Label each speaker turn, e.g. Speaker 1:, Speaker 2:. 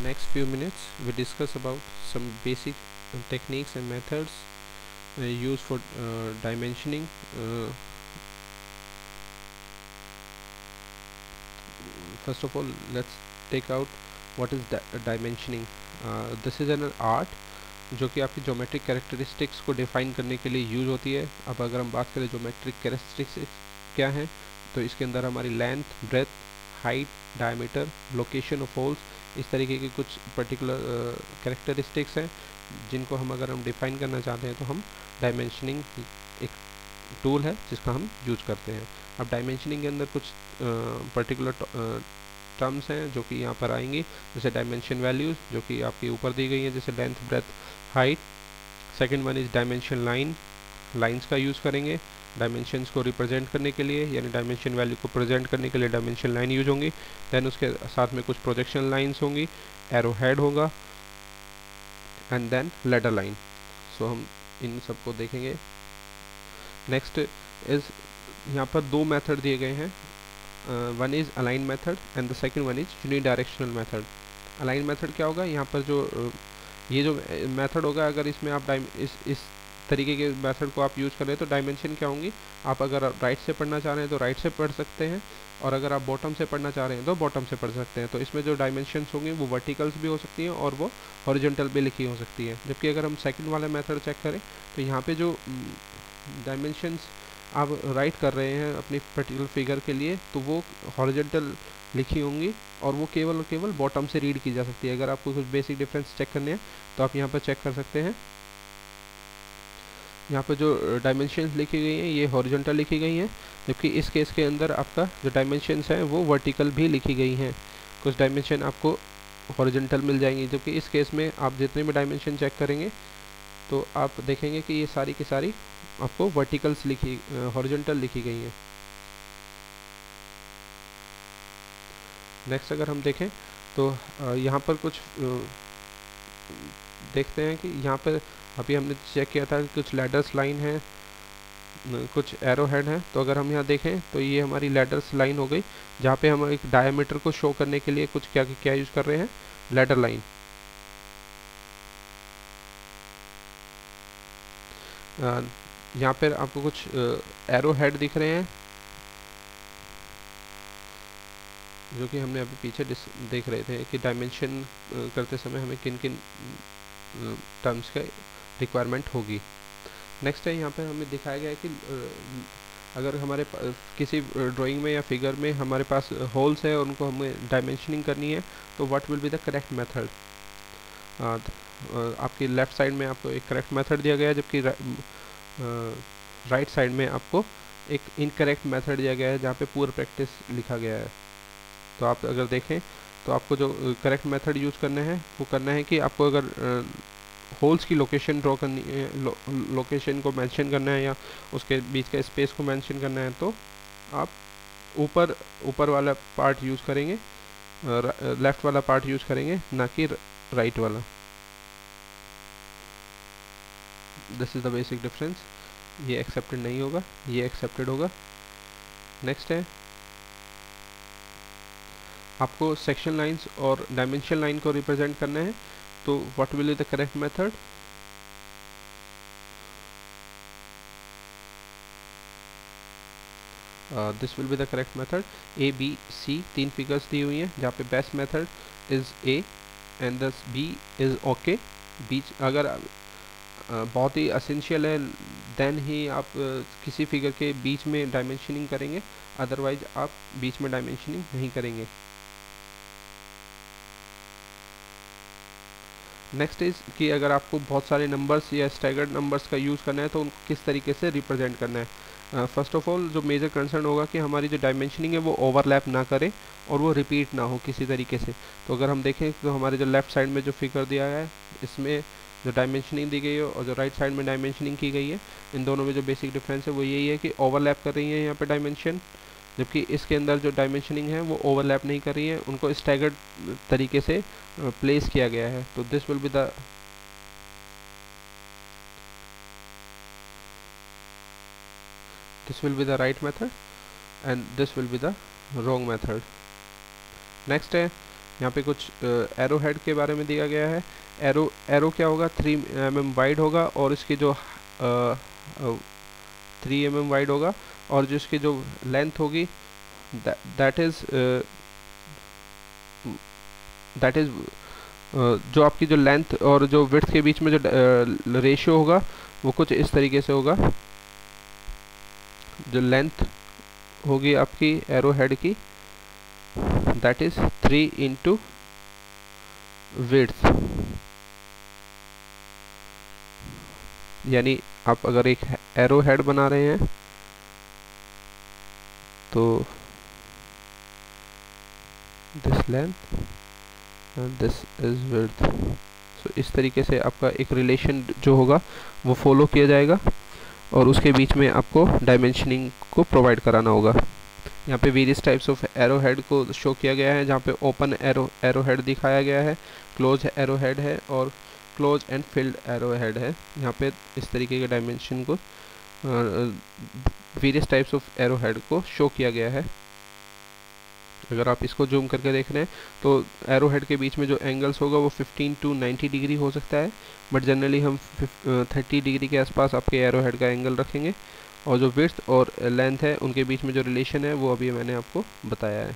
Speaker 1: next few minutes we discuss about some basic techniques and methods used for dimensioning. First of all, let's take out what is dimensioning. This is an art जो कि आपकी geometric characteristics को define करने के लिए use होती है. अब अगर हम बात करें ज्योमेट्रिक कैरेक्टरिस्टिक्स क्या हैं, तो इसके अंदर हमारी length, breadth, height, diameter, location of holes, इस तरीके की कुछ पर्टिकुलर कैरेक्टरिस्टिक्स हैं जिनको अगर हम डिफाइन करना चाहते हैं तो हम डायमेंशनिंग एक टूल है जिसका हम यूज करते हैं. अब डायमेंशनिंग के अंदर कुछ पर्टिकुलर टर्म्स हैं जो कि यहाँ पर आएंगी, जैसे डायमेंशन वैल्यूज जो कि आपके ऊपर दी गई हैं, जैसे length, breadth, height. Second one is dimension line. Lines का यूज़ करेंगे डायमेंशंस को रिप्रेजेंट करने के लिए, यानी डायमेंशन वैल्यू को प्रेजेंट करने के लिए डायमेंशन लाइन यूज होंगी. देन उसके साथ में कुछ प्रोजेक्शन लाइंस होंगी, एरो हेड होगा, एंड देन लेडर लाइन. सो हम इन सबको देखेंगे. नेक्स्ट इज यहाँ पर दो मेथड दिए गए हैं. One is align method and the second one is unidirectional method. Align method क्या होगा, यहाँ पर जो ये जो मेथड होगा, अगर इसमें आप इस तरीके के मेथड को आप यूज़ कर रहे हैं तो डायमेंशन क्या होंगी, आप अगर राइट से पढ़ना चाह रहे हैं तो राइट से पढ़ सकते हैं, और अगर आप बॉटम से पढ़ना चाह रहे हैं तो बॉटम से पढ़ सकते हैं. तो इसमें जो डायमेंशंस होंगी वो वर्टिकल्स भी हो सकती हैं और वो हॉरिजॉन्टल भी लिखी हो सकती है. जबकि अगर हम सेकंड वाला मेथड चेक करें तो यहाँ पे जो डायमेंशंस आप राइट कर रहे हैं अपनी पर्टिकुलर फिगर के लिए, तो वो हॉरिजॉन्टल लिखी होंगी और वो केवल और केवल बॉटम से रीड की जा सकती है. अगर आपको कुछ बेसिक डिफरेंस चेक करने हैं तो आप यहाँ पर चेक कर सकते हैं. यहाँ पर जो डायमेंशंस लिखी गई हैं ये हॉरिजॉन्टल लिखी गई हैं, जबकि इस केस के अंदर आपका जो डायमेंशंस हैं वो वर्टिकल भी लिखी गई हैं. कुछ डायमेंशन आपको हॉरिजॉन्टल मिल जाएंगी, जबकि इस केस में आप जितने भी डायमेंशन चेक करेंगे तो आप देखेंगे कि ये सारी की सारी आपको वर्टिकल्स हॉरिजॉन्टल लिखी गई हैं. नेक्स्ट अगर हम देखें तो यहाँ पर कुछ देखते हैं कि यहाँ पर अभी हमने चेक किया था कि कुछ लैडर्स लाइन है, कुछ एरो हेड है. तो अगर हम यहाँ देखें तो ये हमारी लैडर्स लाइन हो गई, जहाँ पे हम एक डायमीटर को शो करने के लिए कुछ क्या यूज़ कर रहे हैं, लैडर लाइन. यहाँ पर आपको कुछ एरो हेड दिख रहे हैं जो कि हमने अभी पीछे देख रहे थे कि डायमेंशन करते समय हमें किन किन टर्म्स का रिक्वायरमेंट होगी. नेक्स्ट है यहाँ पर हमें दिखाया गया है कि अगर हमारे किसी ड्राइंग में या फिगर में हमारे पास होल्स है और उनको हमें डायमेंशनिंग करनी है तो what will be the correct method. आपकी लेफ़्ट साइड में आपको एक करेक्ट मेथड दिया गया है, जबकि राइट साइड में आपको एक इनकरेक्ट मेथड दिया गया है जहाँ पे पुअर प्रैक्टिस लिखा गया है. तो आप अगर देखें तो आपको जो करेक्ट मेथड यूज़ करना है वो करना है कि आपको अगर होल्स की लोकेशन ड्रॉ करनी है, लोकेशन को मेंशन करना है या उसके बीच का स्पेस को मेंशन करना है, तो आप ऊपर वाला पार्ट यूज़ करेंगे, लेफ़्ट वाला पार्ट यूज़ करेंगे, ना कि राइट वाला. This is the basic difference. ये एक्सेप्टेड नहीं होगा, ये एक्सेप्टेड होगा. नेक्स्ट है आपको सेक्शन लाइंस और डायमेंशन लाइन को रिप्रेजेंट करना है, तो what will be the correct method. This will be the correct method. A B C तीन फिगर्स दी हुई हैं जहाँ पे best method is A and दस बी इज़ ओके. बीच अगर बहुत ही असेंशियल है देन ही आप किसी फिगर के बीच में डायमेंशनिंग करेंगे, अदरवाइज आप बीच में डायमेंशनिंग नहीं करेंगे. नेक्स्ट इज़ कि अगर आपको बहुत सारे नंबर्स या स्टैगर्ड नंबर्स का यूज़ करना है तो उनको किस तरीके से रिप्रेजेंट करना है. फर्स्ट ऑफ ऑल जो मेजर कंसर्न होगा कि हमारी जो डायमेंशनिंग है वो ओवरलैप ना करे और वो रिपीट ना हो किसी तरीके से. तो अगर हम देखें तो हमारे जो लेफ़्ट साइड में जो फिगर दिया है इसमें जो डायमेंशनिंग दी गई है और जो राइट साइड में डायमेंशनिंग की गई है, इन दोनों में जो बेसिक डिफरेंस है वो यही है कि ओवरलैप कर रही है यहाँ पे डायमेंशन, जबकि इसके अंदर जो डायमेंशनिंग है वो ओवरलैप नहीं कर रही है, उनको स्टैगर्ड तरीके से प्लेस किया गया है. तो this will be the right method and this will be the wrong method. Next है यहाँ पे कुछ एरो हेड के बारे में दिया गया है। एरो एरो क्या होगा, 3 mm वाइड होगा और इसकी जो 3 mm वाइड होगा, और जो इसकी जो लेंथ होगी दैट इज़ जो आपकी जो लेंथ और जो विड्थ के बीच में जो रेशियो होगा वो कुछ इस तरीके से होगा। जो लेंथ होगी आपकी एरो हेड की दैट इज़ 3 इंटू विड्थ। यानी आप अगर एक एरो हेड बना रहे हैं तो this length and this is width. So इस तरीके से आपका एक रिलेशन जो होगा वो फॉलो किया जाएगा और उसके बीच में आपको डायमेंशनिंग को प्रोवाइड कराना होगा। यहाँ पे various types of arrow head को शो किया गया है, जहाँ पे ओपन एरो हेड दिखाया गया है, क्लोज एरो हेड है और close and field arrow head है। यहाँ पे इस तरीके के डायमेंशन को various types of arrow head को शो किया गया है। अगर आप इसको जूम करके देख रहे हैं तो एरो हेड के बीच में जो एंगल्स होगा वो 15 to 90 डिग्री हो सकता है, बट जनरली हम 30 डिग्री के आसपास आपके एरो हेड का एंगल रखेंगे। और जो विड्थ और लेंथ है उनके बीच में जो रिलेशन है वो अभी मैंने आपको बताया है।